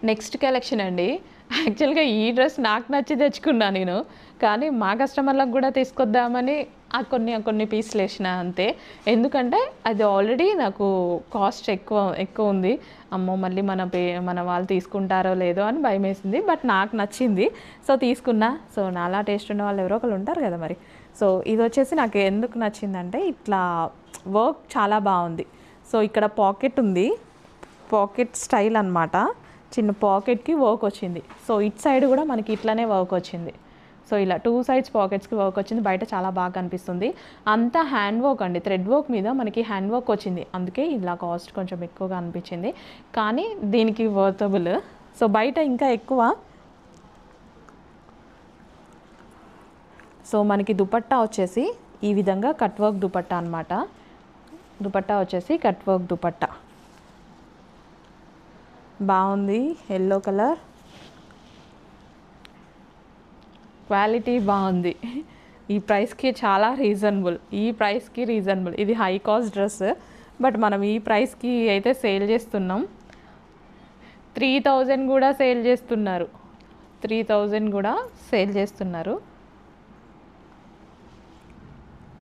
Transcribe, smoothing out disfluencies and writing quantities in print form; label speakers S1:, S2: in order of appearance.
S1: Next collection అండి. యాక్చువల్‌గా ఈ డ్రెస్ నాకు నచ్చి తెచ్చుకున్నా నేను. కానీ మా కస్టమర్‌లకు గూడా తీసుకొద్దామని కొన్ని పీసులేసిన అంతే. ఎందుకంటే అది ఆల్రెడీ నాకు కాస్ట్ ఎక్కువుంది. అమ్మో! మళ్ళీ మన వాళ్ళు తీసుకుంటారో లేదో అని భయమేసింది. బట్ నాకు నచ్చింది. సో, తీసుకున్నా. సో, నాలా టేస్ట్ ఉన్న వాళ్ళు ఎవరో ఒకళ్ళు ఉంటారు గదా మరి. సో, ఇదొచ్చేసి నాకు ఎందుకు నచ్చిందంటే ఇట్లా వర్క్ చాలా బావుంది. సో, ఇక్కడ పాకెట్ ఉంది. పాకెట్ స్టైల్ అనమాట. చిన్న పాకెట్‌కి వర్క్ వచ్చింది. సో, ఇటు సైడ్ కూడా మనకి ఇట్లానే వర్క్ వచ్చింది. సో, ఇలా 2 సైడ్స్ పాకెట్స్‌కి వర్క్ వచ్చింది. బయట చాలా బాగా కనిపిస్తుంది. అంతా హ్యాండ్ వర్క్ అండి. థ్రెడ్ వర్క్ మీద మనకి హ్యాండ్ వర్క్ వచ్చింది. అందుకే ఇలా కాస్ట్ కొంచెం ఎక్కువగా అనిపించింది. కానీ దీనికి వర్తబుల్. సో, బయట ఇంకా ఎక్కువ. సో, మనకి దుపట్టా వచ్చేసి ఈ విధంగా కట్ వర్క్ దుపట్టా అనమాట. దుపట్టా వచ్చేసి కట్ వర్క్ దుపట్టా. బాగుంది. Yellow colour. క్వాలిటీ బాగుంది. ఈ ప్రైస్‌కి చాలా రీజనబుల్. ఇది హై కాస్ట్ డ్రెస్. బట్ మనం ఈ ప్రైస్‌కి అయితే సేల్ చేస్తున్నాం. 3000 కూడా సేల్ చేస్తున్నారు. 3000 కూడా సేల్ చేస్తున్నారు.